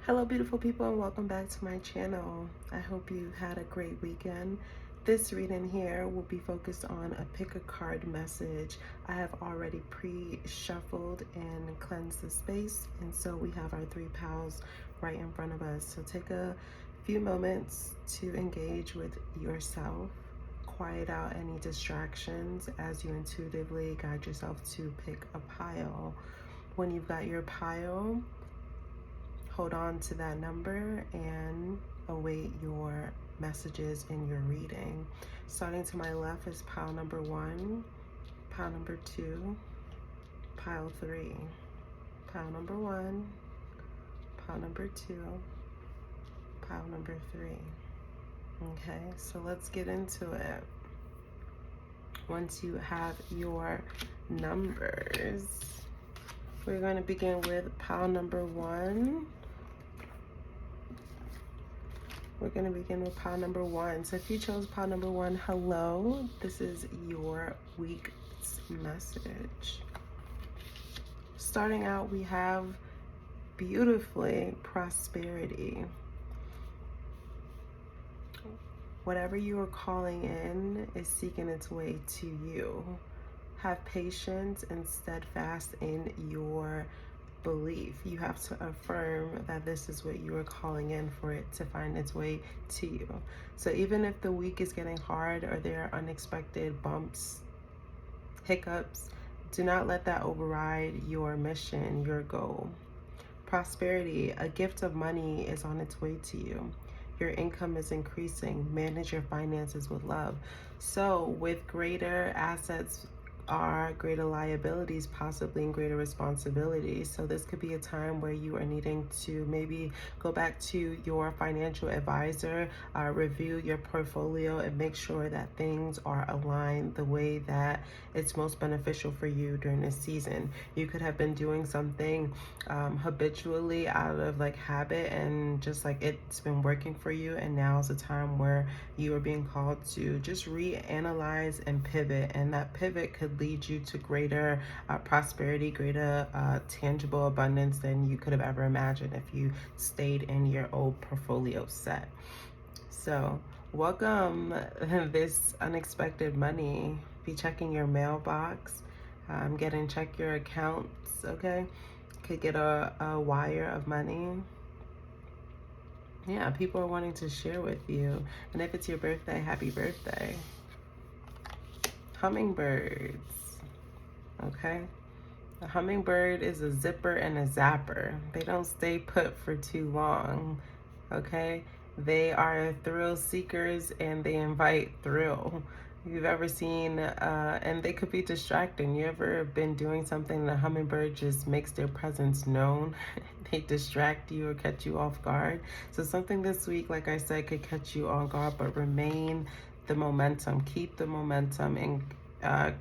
Hello beautiful people, and welcome back to my channel. I hope you had a great weekend. This reading here will be focused on a pick a card message. I have already pre-shuffled and cleansed the space, and so we have our three pals right in front of us. So take a few moments to engage with yourself, quiet out any distractions as you intuitively guide yourself to pick a pile. When you've got your pile, hold on to that number and await your messages in your reading. Starting to my left is pile number 1, pile number 2, pile 3, pile number 1, pile number 2, pile number 3. Okay, so let's get into it. Once you have your numbers, we're going to begin with pile number 1. We're going to begin with pile number 1. So if you chose pile number 1, hello, this is your week's message. Starting out, we have beautifully prosperity. Whatever you are calling in is seeking its way to you. Have patience and steadfast in your belief. You have to affirm that this is what you are calling in for it to find its way to you. So even if the week is getting hard or there are unexpected bumps, hiccups, do not let that override your mission, your goal. Prosperity, a gift of money is on its way to you. Your income is increasing. Manage your finances with love. So with greater assets are greater liabilities, possibly, and greater responsibilities. So this could be a time where you are needing to maybe go back to your financial advisor, review your portfolio, and make sure that things are aligned the way that it's most beneficial for you during this season. You could have been doing something habitually out of like habit, and just like it's been working for you, and now is a time where you are being called to just reanalyze and pivot, and that pivot could lead you to greater prosperity, greater tangible abundance than you could have ever imagined if you stayed in your old portfolio set. So welcome this unexpected money. Be checking your mailbox, check your accounts, okay? Could get a wire of money. Yeah, people are wanting to share with you. And if it's your birthday, happy birthday. Hummingbirds, okay? A hummingbird is a zipper and a zapper. They don't stay put for too long, okay? They are thrill seekers and they invite thrill. You've ever seen, and they could be distracting. You ever been doing something and a hummingbird just makes their presence known? They distract you or catch you off guard. So something this week, like I said, could catch you on guard, but remain the momentum. Keep the momentum and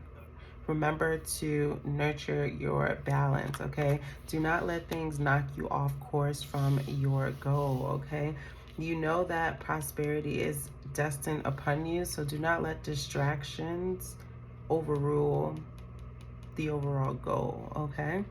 remember to nurture your balance, okay? Do not let things knock you off course from your goal, okay? You know that prosperity is destined upon you, so do not let distractions overrule the overall goal, okay?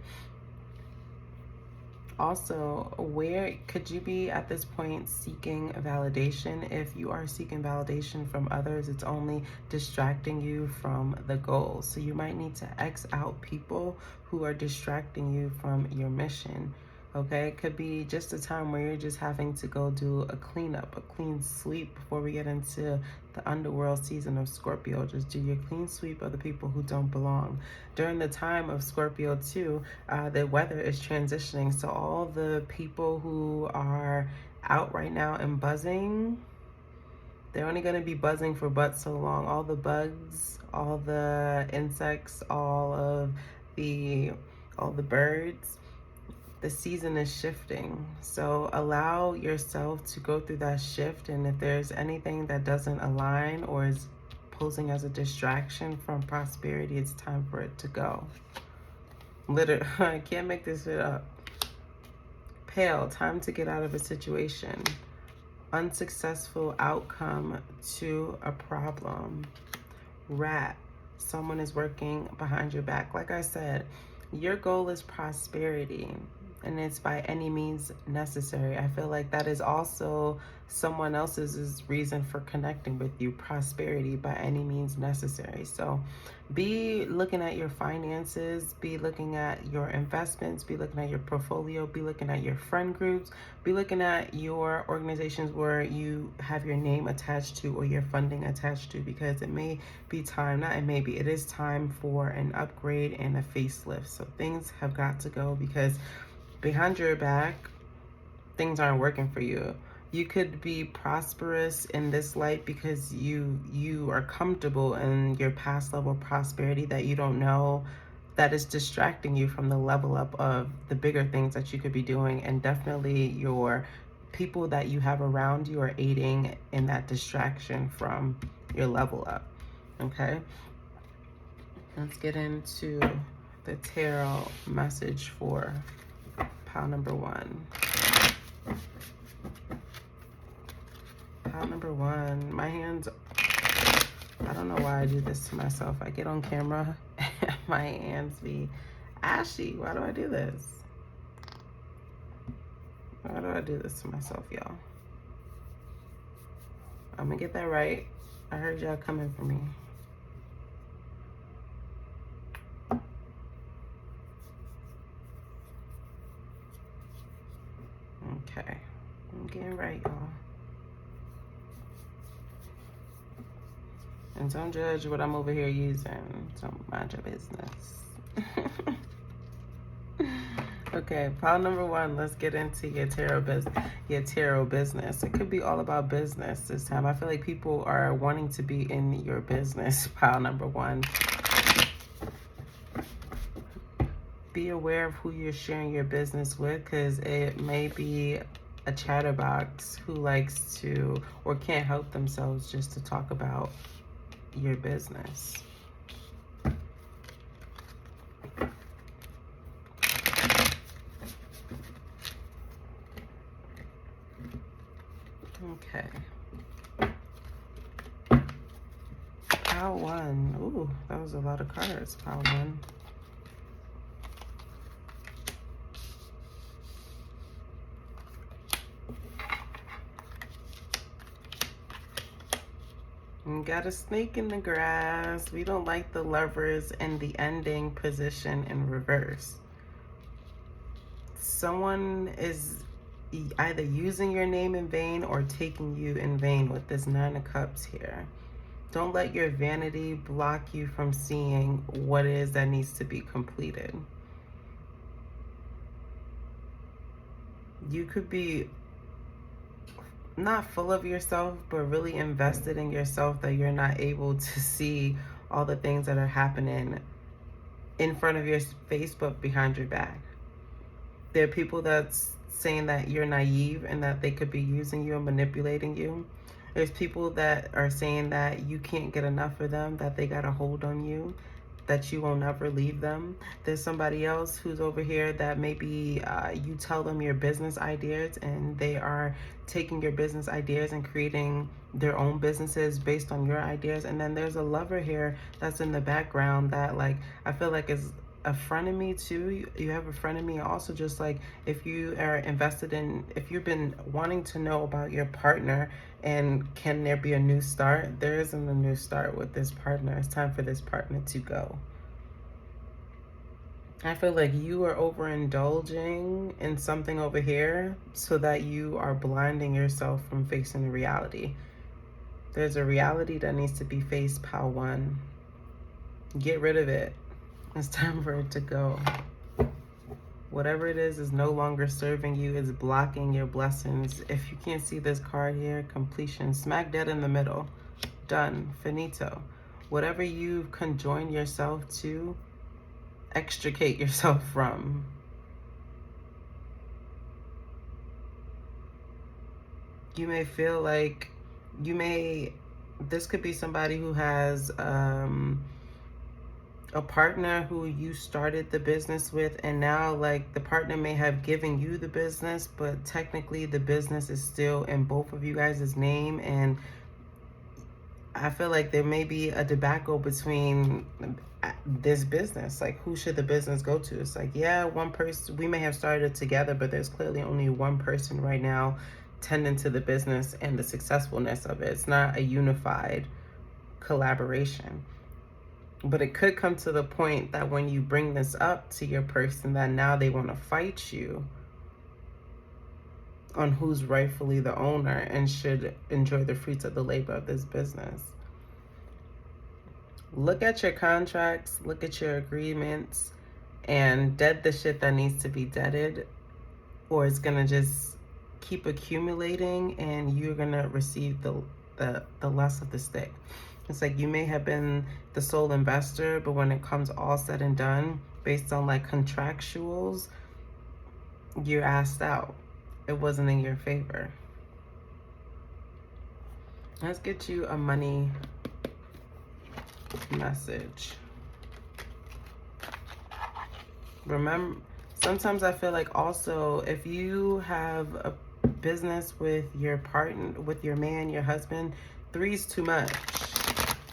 Also, where could you be at this point seeking validation? If you are seeking validation from others, it's only distracting you from the goal. So you might need to X out people who are distracting you from your mission. Okay, it could be just a time where you're just having to go do a cleanup, a clean sweep before we get into the underworld season of Scorpio. Just do your clean sweep of the people who don't belong. During the time of Scorpio too, the weather is transitioning. So all the people who are out right now and buzzing, they're only going to be buzzing for but so long. All the bugs, all the insects, all the birds, the season is shifting. So allow yourself to go through that shift, and if there's anything that doesn't align or is posing as a distraction from prosperity, it's time for it to go. Literally, I can't make this shit up. Pale, time to get out of a situation. Unsuccessful outcome to a problem. Rat, someone is working behind your back. Like I said, your goal is prosperity. and it's by any means necessary. I feel like that is also someone else's reason for connecting with you. Prosperity by any means necessary. So be looking at your finances, be looking at your investments, be looking at your portfolio, be looking at your friend groups, be looking at your organizations where you have your name attached to or your funding attached to, because it may be time, not it may be, it is time for an upgrade and a facelift. So things have got to go, because behind your back, things aren't working for you. You could be prosperous in this life because you are comfortable in your past level of prosperity that you don't know, that is distracting you from the level up of the bigger things that you could be doing. And definitely your people that you have around you are aiding in that distraction from your level up. Okay, let's get into the tarot message for pile number one. Pile number one. My hands, I don't know why I do this to myself. I get on camera and my hands be ashy. Why do I do this? Why do I do this to myself, y'all? I'm gonna get that right. I heard y'all coming for me. Okay, I'm getting right, y'all. And don't judge what I'm over here using. Don't mind your business. Okay, pile number one. Let's get into your tarot business. It could be all about business this time. I feel like people are wanting to be in your business. Pile number one. Be aware of who you're sharing your business with, because it may be a chatterbox who likes to or can't help themselves just to talk about your business. Okay. Pile one. Ooh, that was a lot of cards. Pile one. And got a snake in the grass. We don't like the Lovers in the ending position in reverse. Someone is either using your name in vain or taking you in vain with this Nine of Cups here. Don't let your vanity block you from seeing what it is that needs to be completed. You could be not full of yourself, but really invested in yourself, that you're not able to see all the things that are happening in front of your face but behind your back. There are people that's saying that you're naive and that they could be using you and manipulating you. There's people that are saying that you can't get enough of them, that they got a hold on you, that you will never leave them. There's somebody else who's over here that maybe you tell them your business ideas and they are taking your business ideas and creating their own businesses based on your ideas. And then there's a lover here that's in the background that, like, I feel like is a frenemy too. You have a frenemy also, just like if you are invested in, if you've been wanting to know about your partner and can there be a new start, there isn't a new start with this partner. It's time for this partner to go. I feel like you are overindulging in something over here so that you are blinding yourself from facing the reality. There's a reality that needs to be faced, pile one. Get rid of it. It's time for it to go. Whatever it is no longer serving you, is blocking your blessings. If you can't see this card here, completion, smack dead in the middle. Done, finito. Whatever you conjoin yourself to, extricate yourself from. You may feel like this could be somebody who has a partner who you started the business with, and now like the partner may have given you the business, but technically the business is still in both of you guys' name. And I feel like there may be a debacle between this business. Like, who should the business go to? It's like, yeah, one person, we may have started together, but there's clearly only one person right now tending to the business and the successfulness of it. It's not a unified collaboration. But it could come to the point that when you bring this up to your person, that now they want to fight you on who's rightfully the owner and should enjoy the fruits of the labor of this business. Look at your contracts, look at your agreements, and dead the shit that needs to be deaded, or it's gonna just keep accumulating and you're gonna receive the less of the stick. It's like you may have been the sole investor, but when it comes all said and done, based on like contractuals, you're asked out. It wasn't in your favor. Let's get you a money message. Remember, sometimes I feel like also if you have a business with your partner, with your man, your husband, 3 is too much.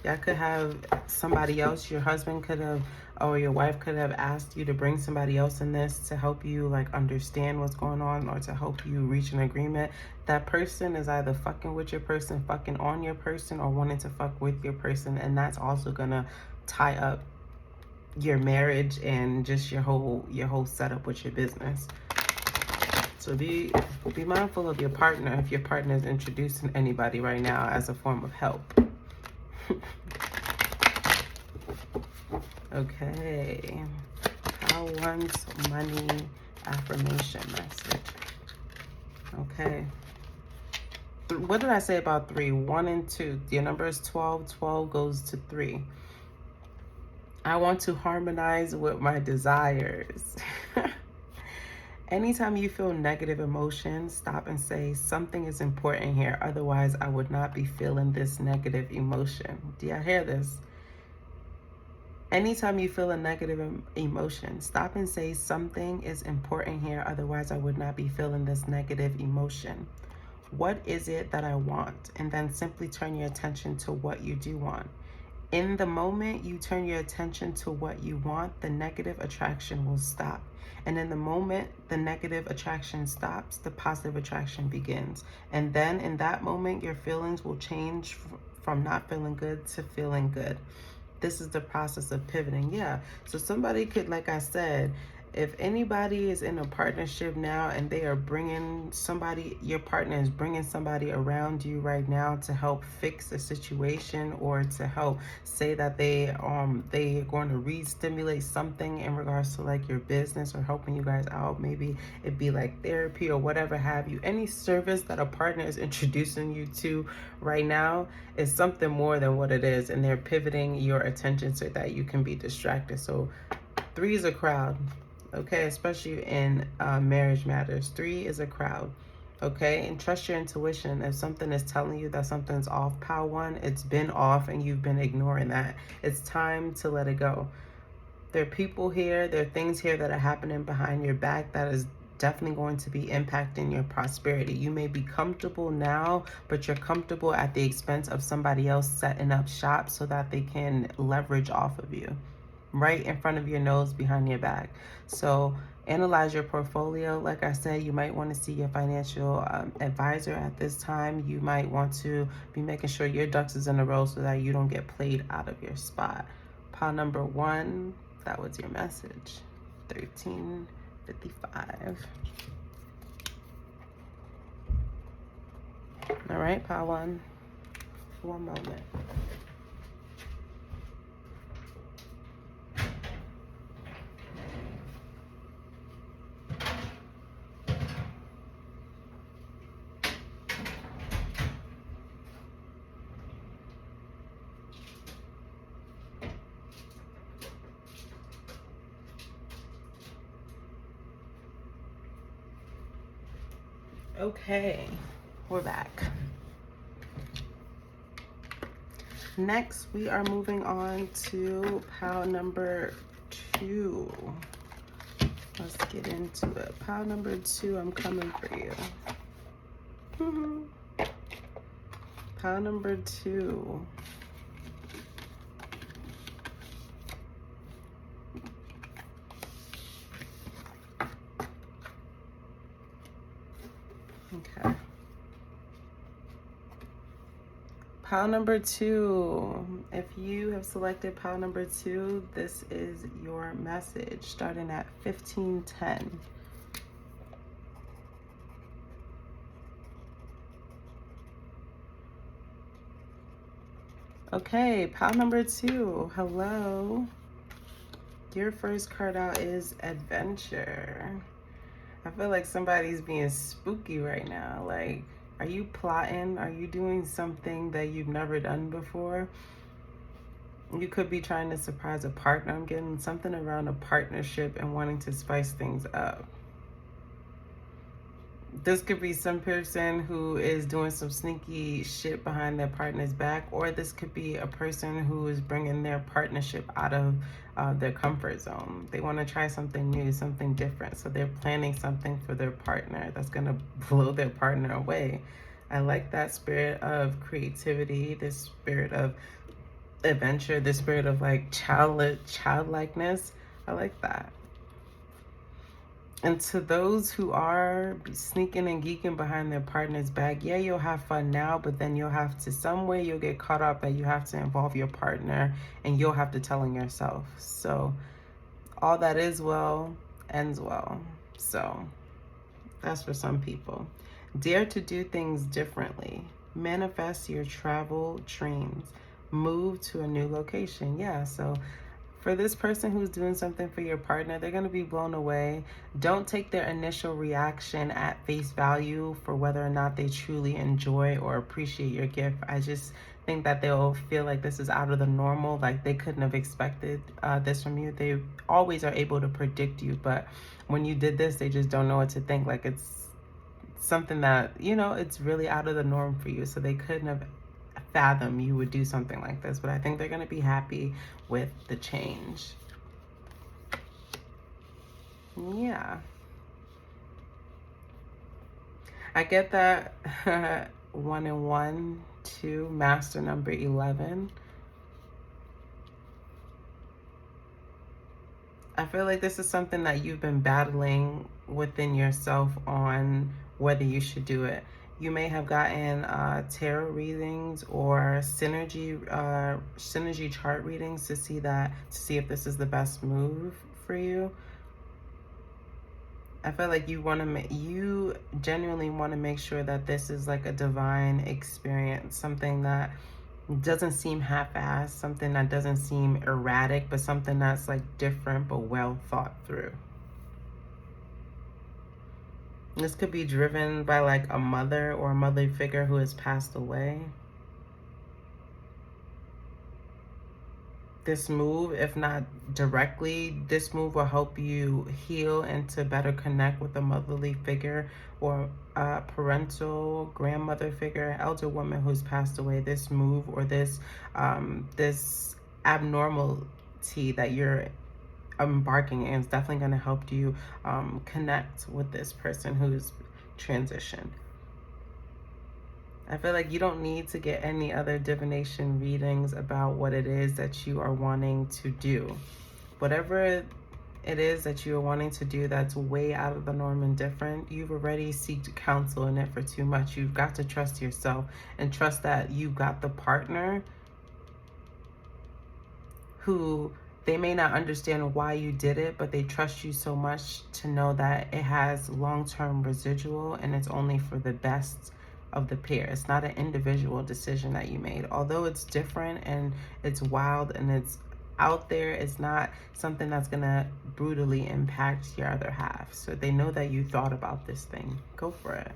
Y'all could have somebody else, your husband could have, or your wife could have asked you to bring somebody else in this to help you like understand what's going on or to help you reach an agreement. That person is either fucking with your person, fucking on your person, or wanting to fuck with your person, and that's also gonna tie up your marriage and just your whole setup with your business. So be mindful of your partner if your partner is introducing anybody right now as a form of help. Okay, how one's money affirmation message. Okay, what did I say about 3? 1 and 2. Your number is 12. 12 goes to 3. I want to harmonize with my desires. Anytime you feel negative emotions, stop and say, something is important here. Otherwise, I would not be feeling this negative emotion. Do y'all hear this? Anytime you feel a negative emotion, stop and say, something is important here. Otherwise, I would not be feeling this negative emotion. What is it that I want? And then simply turn your attention to what you do want. In the moment you turn your attention to what you want, the negative attraction will stop. And in the moment the negative attraction stops, the positive attraction begins. And then in that moment, your feelings will change from not feeling good to feeling good. This is the process of pivoting. Yeah. So somebody could, like I said, if anybody is in a partnership now and they are bringing somebody, your partner is bringing somebody around you right now to help fix a situation or to help say that they are going to re-stimulate something in regards to like your business or helping you guys out. Maybe it'd be like therapy or whatever have you. Any service that a partner is introducing you to right now is something more than what it is, and they're pivoting your attention so that you can be distracted. So 3 is a crowd. Okay, especially in marriage matters. 3 is a crowd. Okay, and trust your intuition. If something is telling you that something's off, pile 1, it's been off and you've been ignoring that. It's time to let it go. There are people here, there are things here that are happening behind your back that is definitely going to be impacting your prosperity. You may be comfortable now, but you're comfortable at the expense of somebody else setting up shop so that they can leverage off of you. Right in front of your nose, behind your back. So analyze your portfolio. Like I said, you might want to see your financial advisor at this time. You might want to be making sure your ducks is in a row so that you don't get played out of your spot. Pile number 1, that was your message. 1355. All right, pile 1. One moment. Okay, we're back. Next, we are moving on to pile number 2. Let's get into it. Pile number 2, I'm coming for you. Pile number 2. Okay. Pile number 2. If you have selected pile number 2, this is your message starting at 1510. Okay, pile number 2. Hello. Your first card out is adventure. I feel like somebody's being spooky right now. Like, are you plotting? Are you doing something that you've never done before? You could be trying to surprise a partner. I'm getting something around a partnership and wanting to spice things up. This could be some person who is doing some sneaky shit behind their partner's back, or this could be a person who is bringing their partnership out of their comfort zone. They want to try something new, something different. So they're planning something for their partner that's going to blow their partner away. I like that spirit of creativity, this spirit of adventure, this spirit of like childlikeness. I like that. And to those who are sneaking and geeking behind their partner's back, yeah, you'll have fun now, but then you'll have to, some way you'll get caught up that you have to involve your partner and you'll have to tell on yourself. So all that is well ends well. So that's for some people. Dare to do things differently. Manifest your travel dreams. Move to a new location. Yeah, so for this person who's doing something for your partner, they're going to be blown away. Don't take their initial reaction at face value for whether or not they truly enjoy or appreciate your gift. I just think that they'll feel like this is out of the normal, like they couldn't have expected this from you. They always are able to predict you, but when you did this, they just don't know what to think. Like it's something that, you know, it's really out of the norm for you. So they couldn't have fathom you would do something like this, but I think they're going to be happy with the change. Yeah, I get that. 1 and 1, 2, master number 11. I feel like this is something that you've been battling within yourself on whether you should do it. You may have gotten tarot readings or synergy chart readings to see if this is the best move for you. I feel like you genuinely want to make sure that this is like a divine experience, something that doesn't seem half-assed, something that doesn't seem erratic, but something that's like different but well thought through. This could be driven by like a mother or a mother figure who has passed away. This move, if not directly, this move will help you heal and to better connect with a motherly figure or a parental grandmother figure, elder woman who's passed away. This move or this abnormality that you're embarking in is definitely going to help you connect with this person who's transitioned. I feel like you don't need to get any other divination readings about what it is that you are wanting to do. Whatever it is that you are wanting to do that's way out of the norm and different, you've already sought counsel in it for too much. You've got to trust yourself and trust that you've got the partner who they may not understand why you did it, but they trust you so much to know that it has long-term residual and it's only for the best of the pair. It's not an individual decision that you made. Although it's different and it's wild and it's out there, it's not something that's gonna brutally impact your other half. So they know that you thought about this thing. Go for it.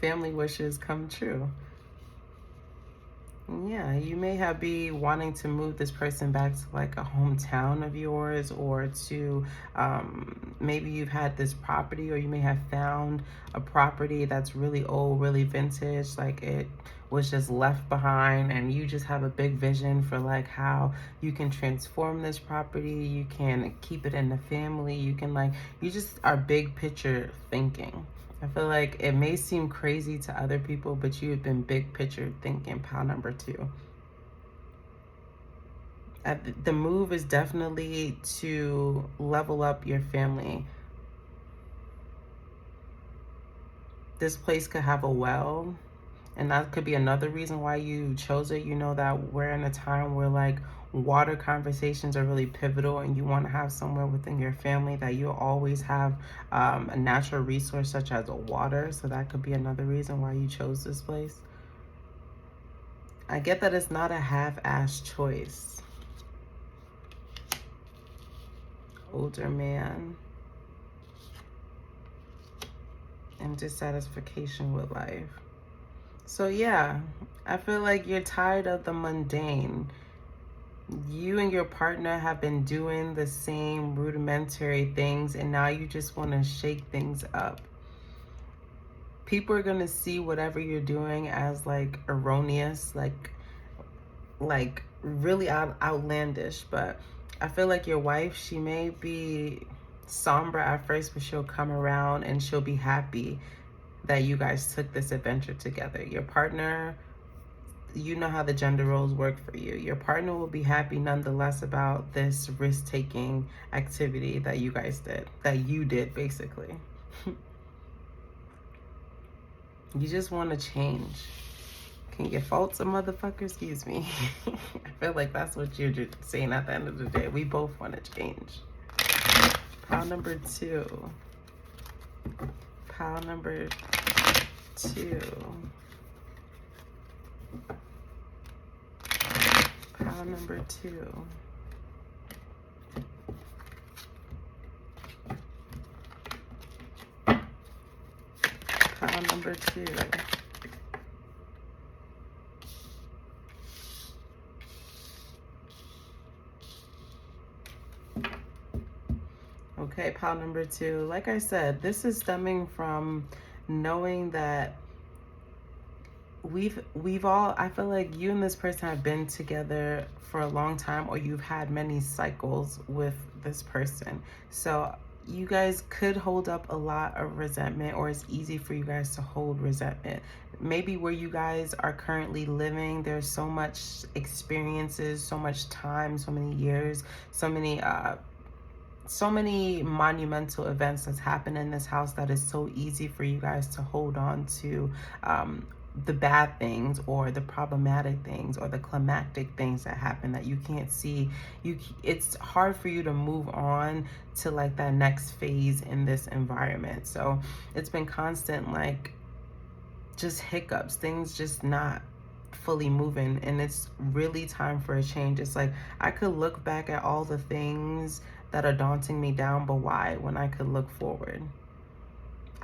Family wishes come true. Yeah, you may be wanting to move this person back to like a hometown of yours, or to maybe you've had this property, or you may have found a property that's really old, really vintage, like it was just left behind, and you just have a big vision for like how you can transform this property, you can keep it in the family, you can like, you just are big picture thinking. I feel like it may seem crazy to other people, but you have been big picture thinking, pile number 2. The move is definitely to level up your family. This place could have a well, and that could be another reason why you chose it. You know that we're in a time where like water conversations are really pivotal, and you want to have somewhere within your family that you'll always have a natural resource such as water. So that could be another reason why you chose this place. I get that it's not a half-assed choice. Older man and dissatisfaction with life. So yeah, I feel like you're tired of the mundane. You and your partner have been doing the same rudimentary things, and now you just want to shake things up. People are going to see whatever you're doing as like erroneous, like really outlandish. But I feel like your wife, she may be somber at first, but she'll come around and she'll be happy that you guys took this adventure together. Your partner, you know how the gender roles work for you. Your partner will be happy nonetheless about this risk-taking activity that you guys did, that you did basically. You just want to change. Can you fault a motherfucker? Excuse me. I feel like that's what you're just saying at the end of the day. We both want to change. Pile number 2. Pile number 2. Pile number 2. Pile number 2. Okay, pile number 2. Like I said, this is stemming from knowing that we've all, I feel like you and this person have been together for a long time, or you've had many cycles with this person. So you guys could hold up a lot of resentment, or it's easy for you guys to hold resentment. Maybe where you guys are currently living, there's so much experiences, so much time, so many years, so many monumental events that's happened in this house that is so easy for you guys to hold on to the bad things, or the problematic things, or the climactic things that happen that you can't see. It's hard for you to move on to like that next phase in this environment. So it's been constant like just hiccups, things just not fully moving, and it's really time for a change. It's like I could look back at all the things that are daunting me down, but why, when I could look forward?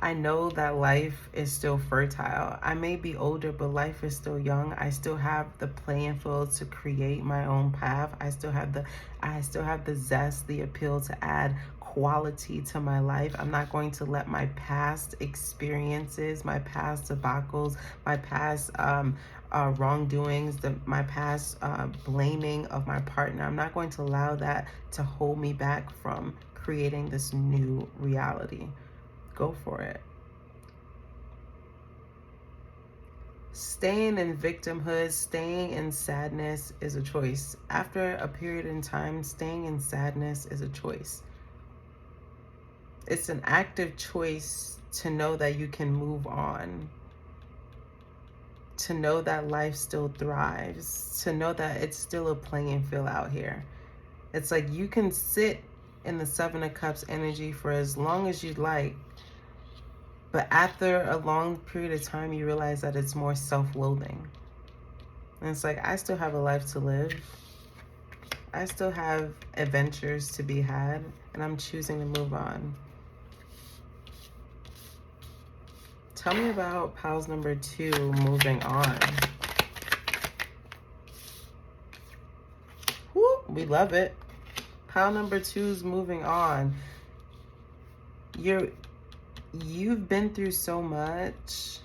I know that life is still fertile. I may be older, but life is still young. I still have the playing field to create my own path. I still have the zest, the appeal to add quality to my life. I'm not going to let my past experiences, my past debacles, my past wrongdoings, my past blaming of my partner, I'm not going to allow that to hold me back from creating this new reality. Go for it. Staying in victimhood, staying in sadness is a choice. After a period in time, staying in sadness is a choice. It's an active choice to know that you can move on, to know that life still thrives, to know that it's still a playing field out here. It's like you can sit in the 7 of Cups energy for as long as you'd like, but after a long period of time, you realize that it's more self-loathing. And it's like, I still have a life to live. I still have adventures to be had, and I'm choosing to move on. Tell me about piles number 2, moving on. Woo, we love it. Pile number 2 is moving on. You've been through so much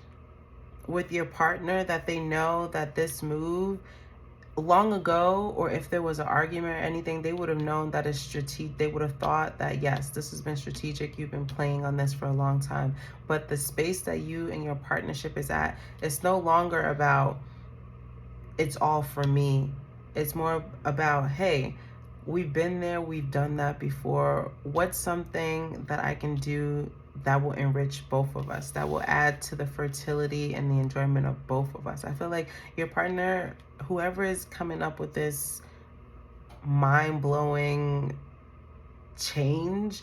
with your partner that they know that this move long ago, or if there was an argument or anything, they would have known that it's strategic. They would have thought that, yes, this has been strategic. You've been playing on this for a long time. But the space that you and your partnership is at, it's no longer about, it's all for me. It's more about, hey, we've been there, we've done that before. What's something that I can do that will enrich both of us, that will add to the fertility and the enjoyment of both of us? I feel like your partner, whoever is coming up with this mind-blowing change,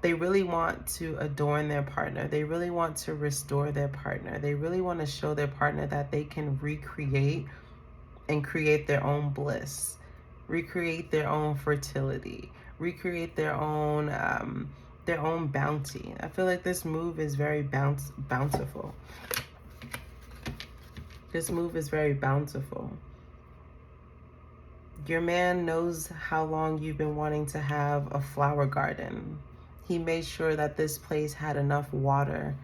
they really want to adorn their partner. They really want to restore their partner. They really want to show their partner that they can recreate and create their own bliss, recreate their own fertility, recreate their own bounty. I feel like this move is very bountiful. This move is very bountiful. Your man knows how long you've been wanting to have a flower garden. He made sure that this place had enough water,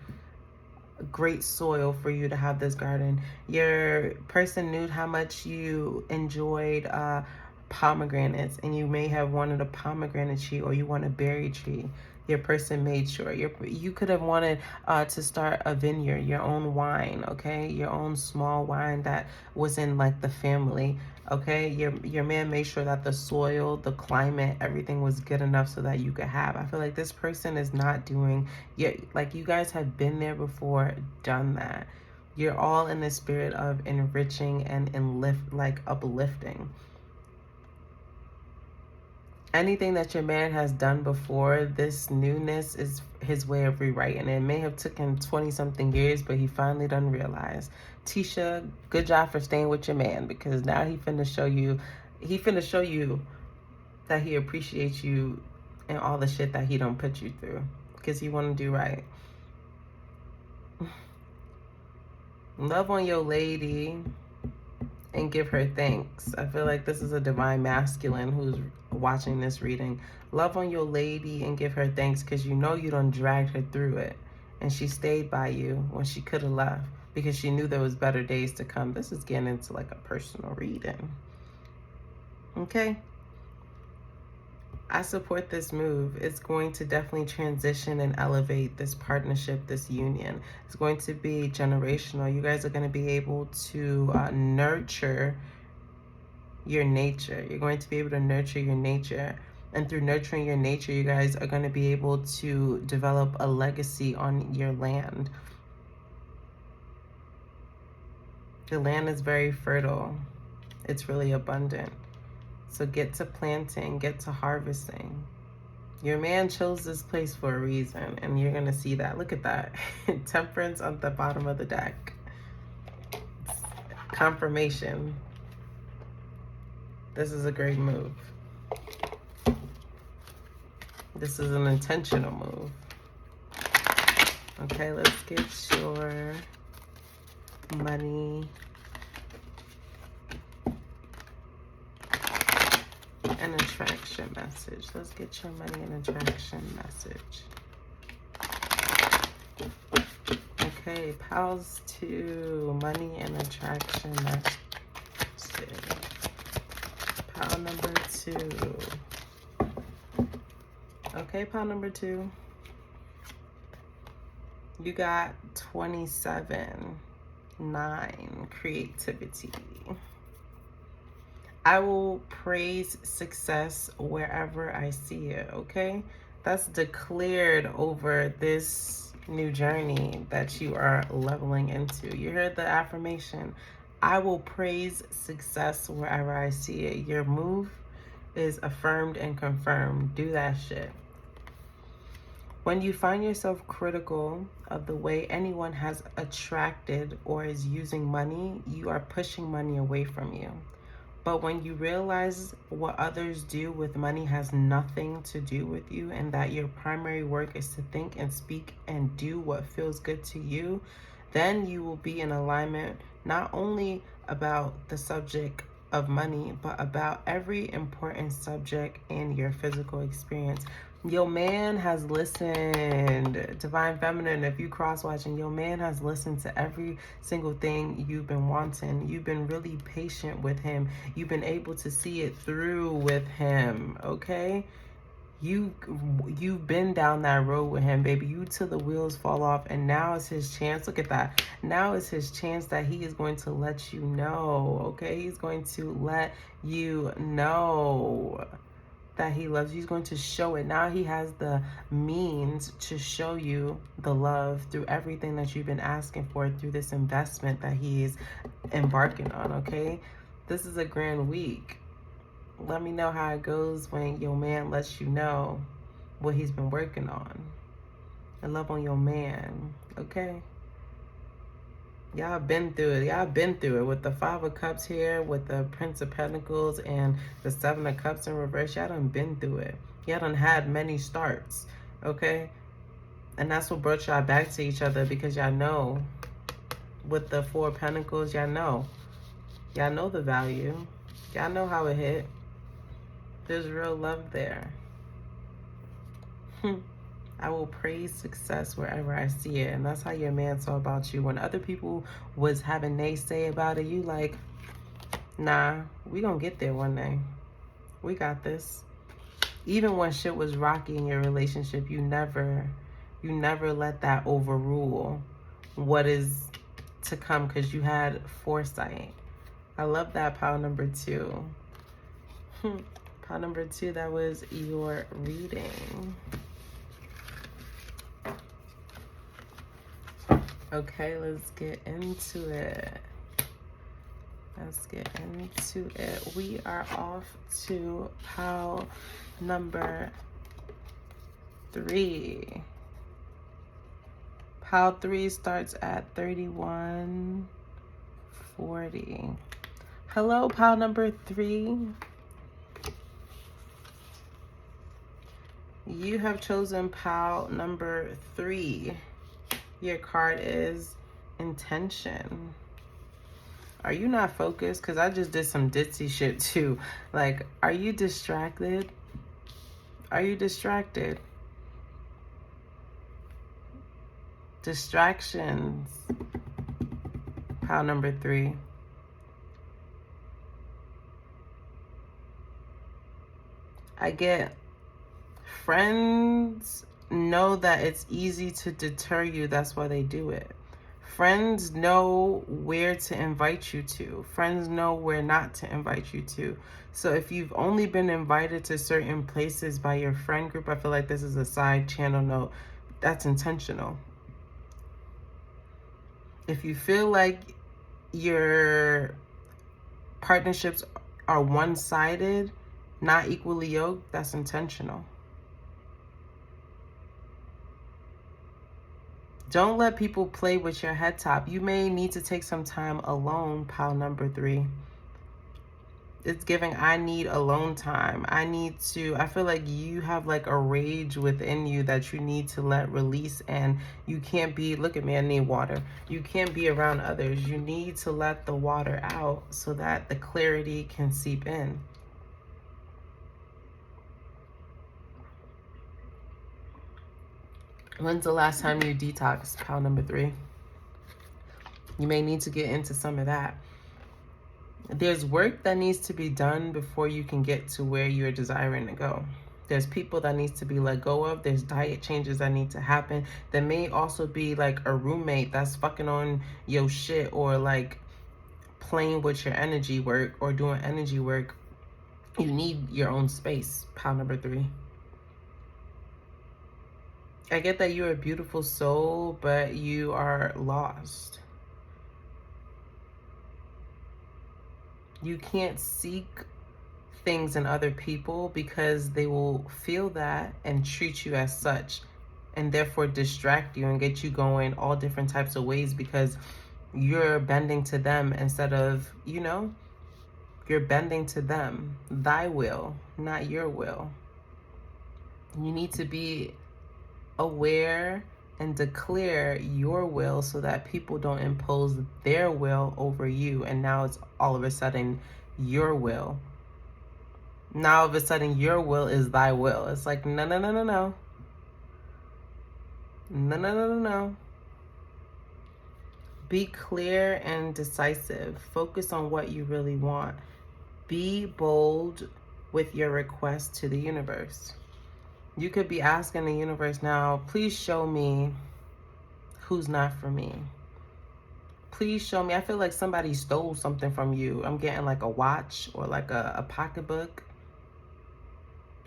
great soil for you to have this garden. Your person knew how much you enjoyed pomegranates, and you may have wanted a pomegranate tree, or you want a berry tree. Your person made sure. You could have wanted to start a vineyard, your own wine, okay? Your own small wine that was in like the family, okay? Your man made sure that the soil, the climate, everything was good enough so that you could have. I feel like this person is not doing, like you guys have been there before, done that. You're all in the spirit of enriching and uplifting. Anything that your man has done before, this newness is his way of rewriting. It may have taken 20-something years, but he finally done realize. Tisha, good job for staying with your man, because now he finna show you that he appreciates you and all the shit that he don't put you through, because he want to do right. Love on your lady and give her thanks. I feel like this is a divine masculine who's watching this reading. Love on your lady and give her thanks, because you know you done dragged her through it, and she stayed by you when she could have left because she knew there was better days to come. This is getting into like a personal reading. Okay? I support this move. It's going to definitely transition and elevate this partnership, this union. It's going to be generational. You guys are going to be able to nurture your nature. You're going to be able to nurture your nature. And through nurturing your nature, you guys are going to be able to develop a legacy on your land. The land is very fertile. It's really abundant. So get to planting, get to harvesting. Your man chose this place for a reason, and you're gonna see that. Look at that. Temperance on the bottom of the deck. It's confirmation. This is a great move. This is an intentional move. Okay, let's get your money and attraction message. Let's get your money and attraction message. Okay, pals 2, money and attraction message. Pal number 2. Okay, pal number 2. You got 27, 9, creativity. I will praise success wherever I see it, okay? That's declared over this new journey that you are leveling into. You heard the affirmation. I will praise success wherever I see it. Your move is affirmed and confirmed. Do that shit. When you find yourself critical of the way anyone has attracted or is using money, you are pushing money away from you. But when you realize what others do with money has nothing to do with you, and that your primary work is to think and speak and do what feels good to you, then you will be in alignment not only about the subject of money, but about every important subject in your physical experience. Your man has listened. Divine Feminine, if you cross-watching, your man has listened to every single thing you've been wanting. You've been really patient with him. You've been able to see it through with him, okay? You've been down that road with him, baby. You till the wheels fall off, and now is his chance. Look at that. Now is his chance that he is going to let you know, okay? He's going to let you know that he loves you. He's going to show it. Now he has the means to show you the love through everything that you've been asking for, through this investment that he is embarking on, okay? This is a grand week. Let me know how it goes when your man lets you know what he's been working on. And love on your man, okay? Y'all been through it. Y'all been through it with the Five of Cups here, with the Prince of Pentacles and the Seven of Cups in reverse. Y'all done been through it. Y'all done had many starts, okay? And that's what brought y'all back to each other, because y'all know with the Four of Pentacles, y'all know. Y'all know the value. Y'all know how it hit. There's real love there. I will praise success wherever I see it. And that's how your man saw about you. When other people was having naysay about it, you like, nah, we gonna get there one day. We got this. Even when shit was rocky in your relationship, you never let that overrule what is to come, because you had foresight. I love that, pile number 2. Pile number 2, that was your reading. Okay, let's get into it. Let's get into it. We are off to pile number 3. Pile 3 starts at 3140. Hello, pile number 3. You have chosen pile number 3. Your card is intention. Are you not focused? Because I just did some ditzy shit too. Like, are you distracted? Are you distracted? Distractions. Pile number 3. I get friends know that it's easy to deter you. That's why they do it. Friends know where to invite you to. Friends know where not to invite you to. So if you've only been invited to certain places by your friend group, I feel like this is a side channel note. That's intentional. If you feel like your partnerships are one-sided, not equally yoked, that's intentional. Don't let people play with your head top. You may need to take some time alone, pile number 3. It's giving, I need alone time. I feel like you have like a rage within you that you need to let release, and you can't be, look at me, I need water. You can't be around others. You need to let the water out so that the clarity can seep in. When's the last time you detoxed, pile number 3? You may need to get into some of that. There's work that needs to be done before you can get to where you're desiring to go. There's people that needs to be let go of. There's diet changes that need to happen. There may also be like a roommate that's fucking on your shit, or like playing with your energy work, or doing energy work. You need your own space, pile number 3. I get that you're a beautiful soul, but you are lost. You can't seek things in other people because they will feel that and treat you as such, and therefore distract you and get you going all different types of ways, because you're bending to them instead of, you're bending to them. Thy will, not your will. You need to be aware and declare your will so that people don't impose their will over you, and now it's all of a sudden your will. Now all of a sudden your will is thy will. It's like, no, no, no, no, no. No, no, no, no, no. Be clear and decisive. Focus on what you really want. Be bold with your request to the universe. You could be asking the universe now, please show me who's not for me. Please show me. I feel like somebody stole something from you. I'm getting like a watch or like a pocketbook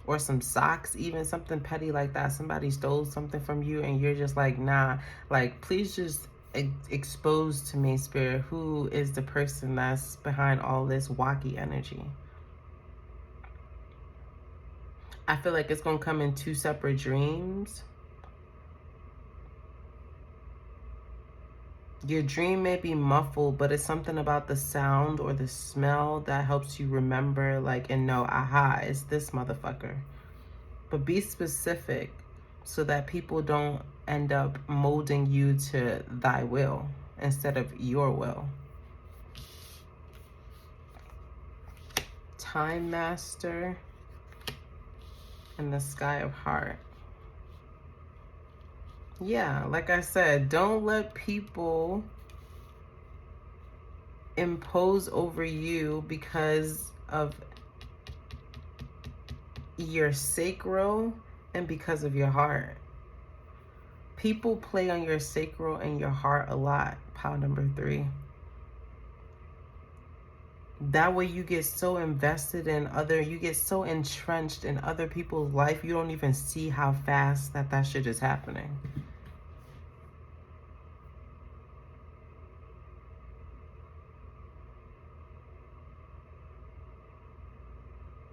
or some socks, even something petty like that. Somebody stole something from you and you're just like, nah, like, please just expose to me, Spirit, who is the person that's behind all this wacky energy. I feel like it's going to come in 2 separate dreams. Your dream may be muffled, but it's something about the sound or the smell that helps you remember, like, and know, aha, it's this motherfucker. But be specific so that people don't end up molding you to thy will instead of your will. Time Master and the Sky of Heart. Yeah, like I said, don't let people impose over you because of your sacral and because of your heart. People play on your sacral and your heart a lot. Pile number 3. That way you get so invested in you get so entrenched in other people's life, you don't even see how fast that shit is happening.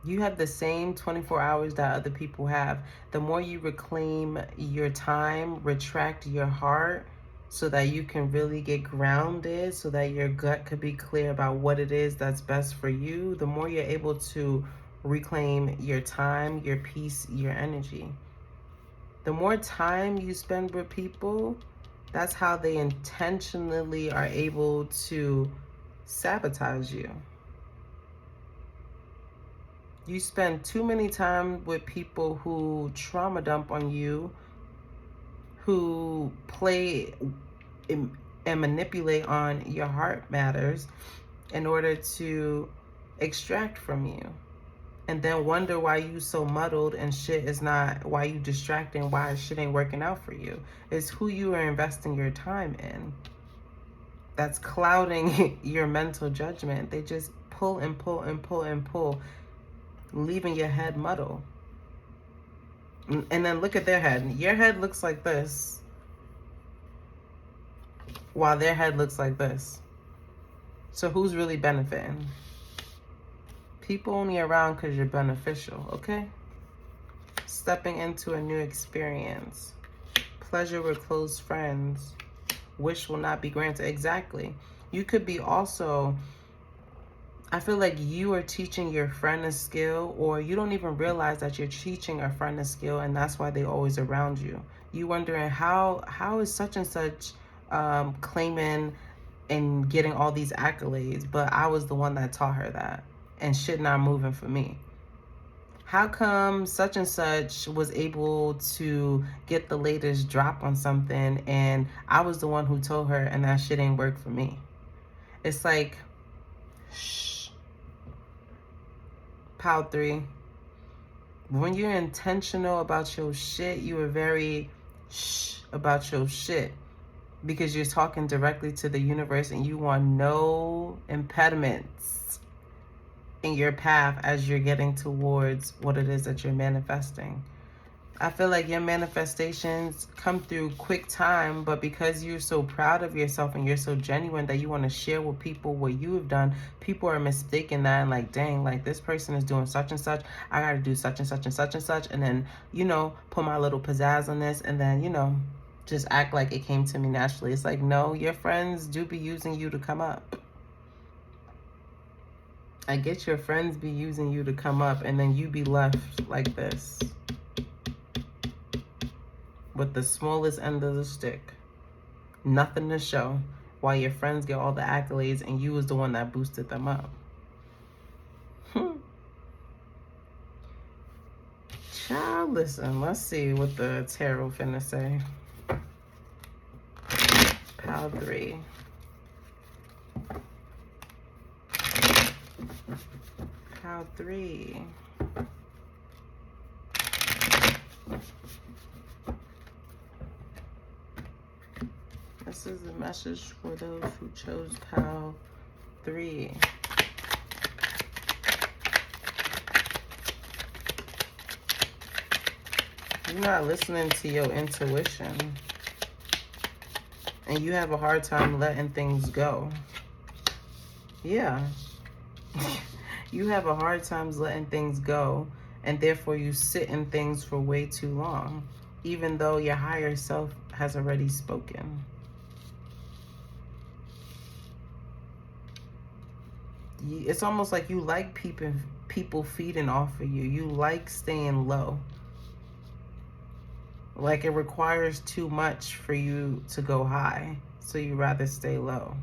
You have the same 24 hours that other people have. The more you reclaim your time, retract your heart so that you can really get grounded, so that your gut could be clear about what it is that's best for you, the more you're able to reclaim your time, your peace, your energy. The more time you spend with people, that's how they intentionally are able to sabotage you. You spend too many time with people who trauma dump on you, who play and manipulate on your heart matters in order to extract from you. And then wonder why you so muddled and shit is not, why you distracting, why shit ain't working out for you. It's who you are investing your time in that's clouding your mental judgment. They just pull and pull and pull and pull, leaving your head muddled. And then look at their head. Your head looks like this, while their head looks like this. So who's really benefiting? People only around because you're beneficial, okay? Stepping into a new experience. Pleasure with close friends. Wish will not be granted. Exactly. You could be also, I feel like you are teaching your friend a skill, or you don't even realize that you're teaching a friend a skill, and that's why they're always around you. You wondering how is such and such claiming and getting all these accolades, but I was the one that taught her that, and shit not moving for me. How come such and such was able to get the latest drop on something, and I was the one who told her, and that shit ain't work for me? It's like, shh. Pile 3. When you're intentional about your shit, you are very shh about your shit, because you're talking directly to the universe and you want no impediments in your path as you're getting towards what it is that you're manifesting. I feel like your manifestations come through quick time, but because you're so proud of yourself and you're so genuine that you want to share with people what you have done, people are mistaking that and like, dang, like this person is doing such and such, I got to do such and such and such and such, and then, you know, put my little pizzazz on this, and then, you know, just act like it came to me naturally. It's like, no, your friends do be using you to come up. I get your friends be using you to come up, and then you be left like this, with the smallest end of the stick. Nothing to show, while your friends get all the accolades and you was the one that boosted them up. listen, let's see what the tarot finna say. Pile 3. Pile 3. This is a message for those who chose pile 3. You're not listening to your intuition. And you have a hard time letting things go. Yeah. You have a hard time letting things go. And therefore you sit in things for way too long. Even though your higher self has already spoken. It's almost like you like people feeding off of you. You like staying low. Like it requires too much for you to go high. So you rather stay low.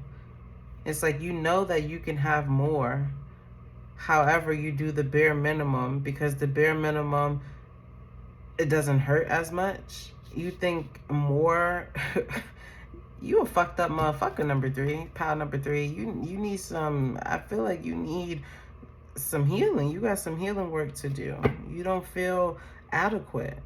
It's like you know that you can have more. However, you do the bare minimum because the bare minimum, it doesn't hurt as much. You think more. You a fucked up motherfucker, number 3. Pile number 3. You need some, I feel like you need some healing. You got some healing work to do. You don't feel adequate.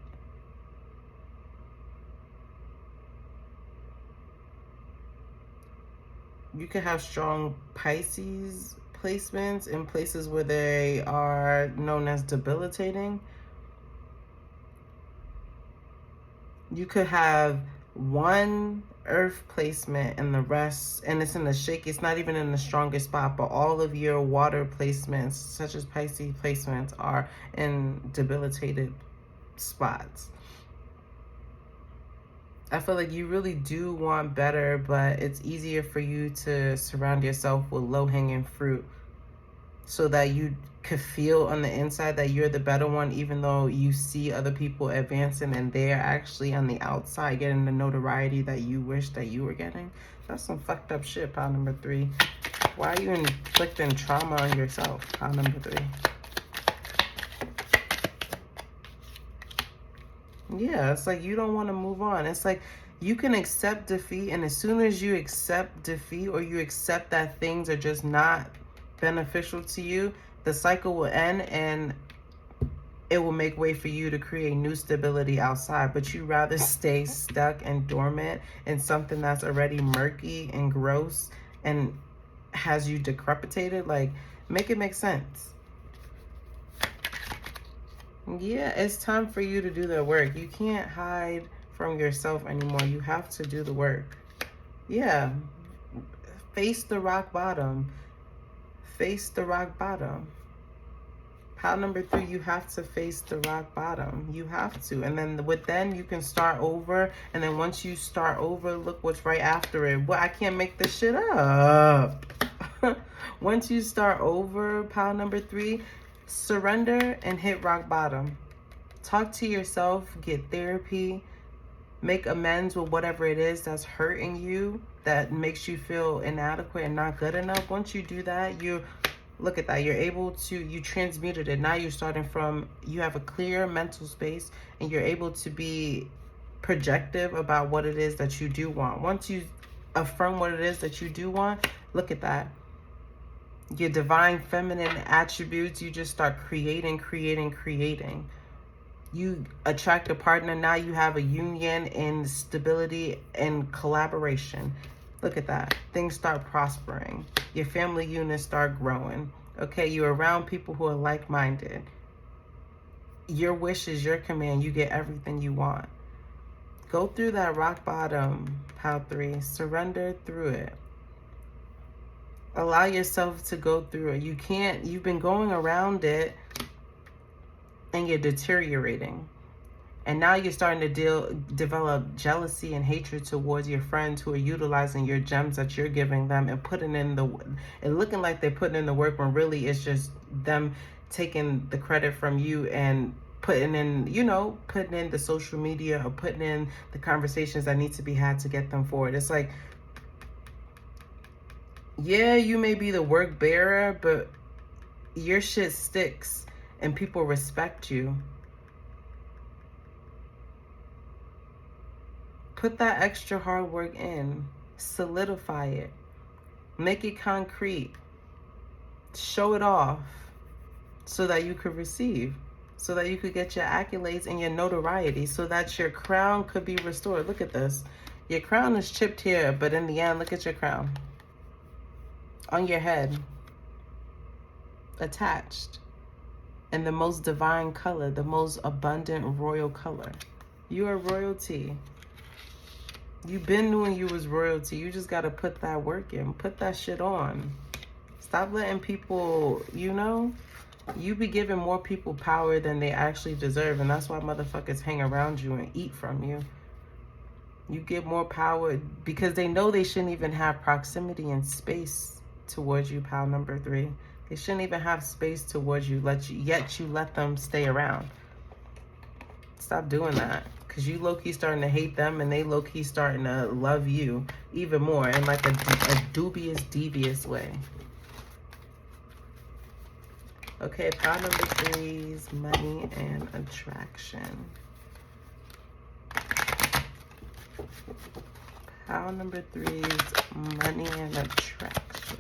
You could have strong Pisces placements in places where they are known as debilitating. You could have one earth placement and the rest, and it's in the shaky, it's not even in the strongest spot, but all of your water placements, such as Pisces placements, are in debilitated spots. I feel like you really do want better, but it's easier for you to surround yourself with low-hanging fruit so that you could feel on the inside that you're the better one, even though you see other people advancing and they're actually on the outside getting the notoriety that you wish that you were getting. That's some fucked up shit, pile number 3. Why are you inflicting trauma on yourself, pile number 3? Yeah, it's like you don't want to move on. It's like you can accept defeat, and as soon as you accept defeat or you accept that things are just not beneficial to you, the cycle will end and it will make way for you to create new stability outside. But you rather stay stuck and dormant in something that's already murky and gross and has you decrepitated. Like, make it make sense. Yeah, it's time for you to do the work. You can't hide from yourself anymore. You have to do the work. Yeah. Face the rock bottom. Face the rock bottom. Pile number 3, you have to face the rock bottom. You have to. And then you can start over. And then once you start over, look what's right after it. Well, I can't make this shit up. Once you start over, pile number 3, surrender and hit rock bottom. Talk to yourself, get therapy, make amends with whatever it is that's hurting you, that makes you feel inadequate and not good enough. Once you do that, look at that, you're able to, you transmuted it. Now you're starting from, you have a clear mental space and you're able to be projective about what it is that you do want. Once you affirm what it is that you do want, look at that. Your divine feminine attributes, you just start creating. You attract a partner. Now you have a union in stability and collaboration. Look at that. Things start prospering. Your family units start growing. Okay, you're around people who are like-minded. Your wish is your command. You get everything you want. Go through that rock bottom, pile 3. Surrender through it. Allow yourself to go through it. You've been going around it and you're deteriorating. And now you're starting to develop jealousy and hatred towards your friends who are utilizing your gems that you're giving them and putting in and looking like they're putting in the work when really it's just them taking the credit from you and putting in the social media or putting in the conversations that need to be had to get them forward. It's like, yeah, you may be the work bearer, but your shit sticks and people respect you. Put that extra hard work in. Solidify it. Make it concrete. Show it off so that you could receive, so that you could get your accolades and your notoriety, so that your crown could be restored. Look at this. Your crown is chipped here, but in the end, look at your crown. On your head. Attached. In the most divine color, the most abundant royal color. You are royalty. You've been knowing you was royalty. You just got to put that work in. Put that shit on. Stop letting people, you be giving more people power than they actually deserve. And that's why motherfuckers hang around you and eat from you. You give more power because they know they shouldn't even have proximity and space towards you, pal number 3. They shouldn't even have space towards you, yet you let them stay around. Stop doing that. Because you low-key starting to hate them and they low-key starting to love you even more in like a dubious, devious way. Okay, pile number 3's money and attraction. Pile number 3's money and attraction.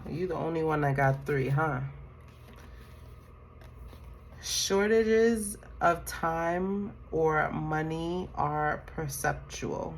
You the only one that got 3, huh? Shortages of time or money are perceptual.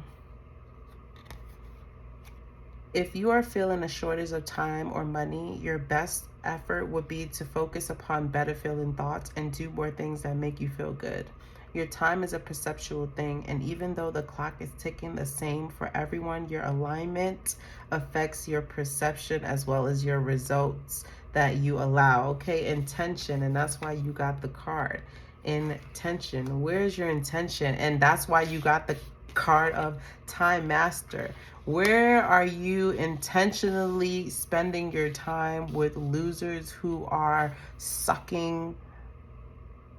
If you are feeling a shortage of time or money, your best effort would be to focus upon better feeling thoughts and do more things that make you feel good. Your time is a perceptual thing, and even though the clock is ticking the same for everyone, your alignment affects your perception as well as your results that you allow. Okay, intention, and that's why you got the card. Intention. Where's your intention? And that's why you got the card of Time Master. Where are you intentionally spending your time with losers who are sucking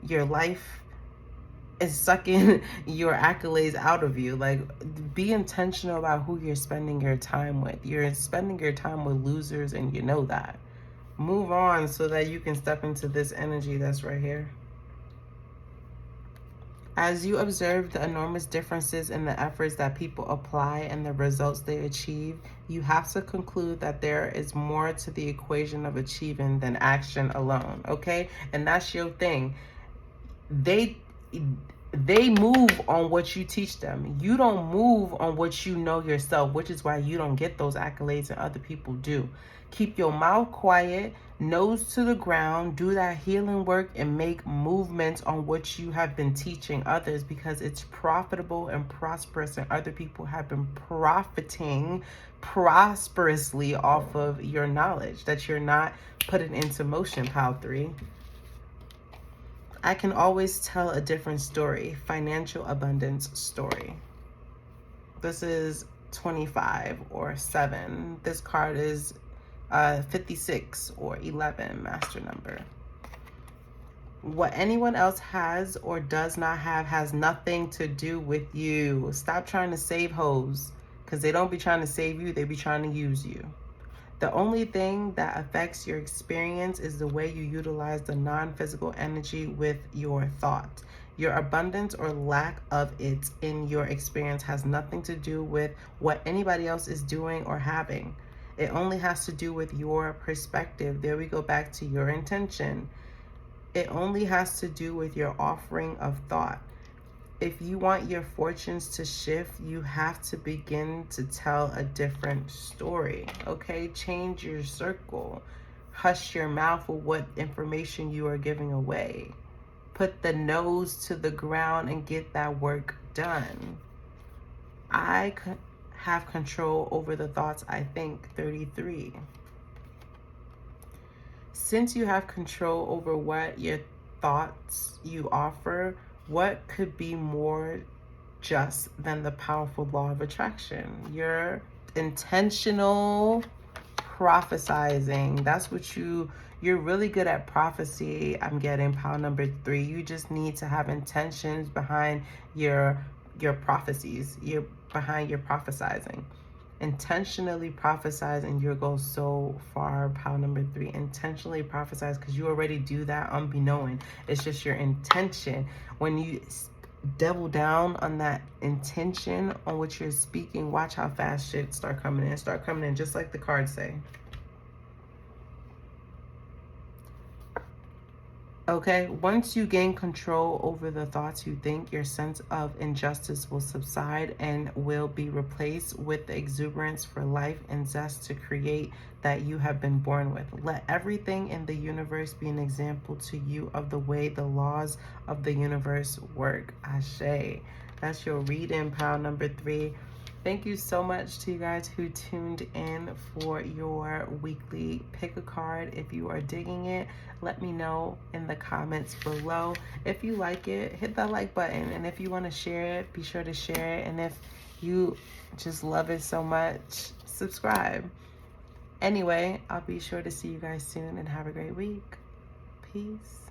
your life, is sucking your accolades out of you? Like, be intentional about who you're spending your time with. You're spending your time with losers and you know that. Move on so that you can step into this energy that's right here. As you observe the enormous differences in the efforts that people apply and the results they achieve, you have to conclude that there is more to the equation of achieving than action alone, okay? And that's your thing. They move on what you teach them. You don't move on what you know yourself, which is why you don't get those accolades and other people do. Keep your mouth quiet, nose to the ground, do that healing work and make movements on what you have been teaching others, because it's profitable and prosperous, and other people have been profiting prosperously off of your knowledge that you're not putting into motion, pal 3. I can always tell a different story. Financial abundance story. This is 25 or 7. This card is 56 or 11, master number. What anyone else has or does not have has nothing to do with you. Stop trying to save hoes, because they don't be trying to save you. They be trying to use you. The only thing that affects your experience is the way you utilize the non-physical energy with your thought. Your abundance or lack of it in your experience has nothing to do with what anybody else is doing or having. It only has to do with your perspective. There we go back to your intention. It only has to do with your offering of thought. If you want your fortunes to shift, you have to begin to tell a different story, okay? Change your circle. Hush your mouth with what information you are giving away. Put the nose to the ground and get that work done. I have control over the thoughts I think, 33. Since you have control over what your thoughts you offer, what could be more just than the powerful law of attraction? Your intentional prophesizing. That's what you're really good at prophecy. I'm getting pile number 3. You just need to have intentions behind your prophecies. Behind your prophesizing. Intentionally prophesize and you'll go so far, pile number 3. Intentionally prophesize, because you already do that unbeknown. It's just your intention. When you double down on that intention on what you're speaking. Watch how fast shit start coming in, just like the cards say. Okay, once you gain control over the thoughts you think, your sense of injustice will subside and will be replaced with the exuberance for life and zest to create that you have been born with. Let everything in the universe be an example to you of the way the laws of the universe work. Ashe. That's your reading, pile number 3. Thank you so much to you guys who tuned in for your weekly pick a card. If you are digging it, let me know in the comments below. If you like it, hit that like button. And if you want to share it, be sure to share it. And if you just love it so much, subscribe. Anyway, I'll be sure to see you guys soon and have a great week. Peace.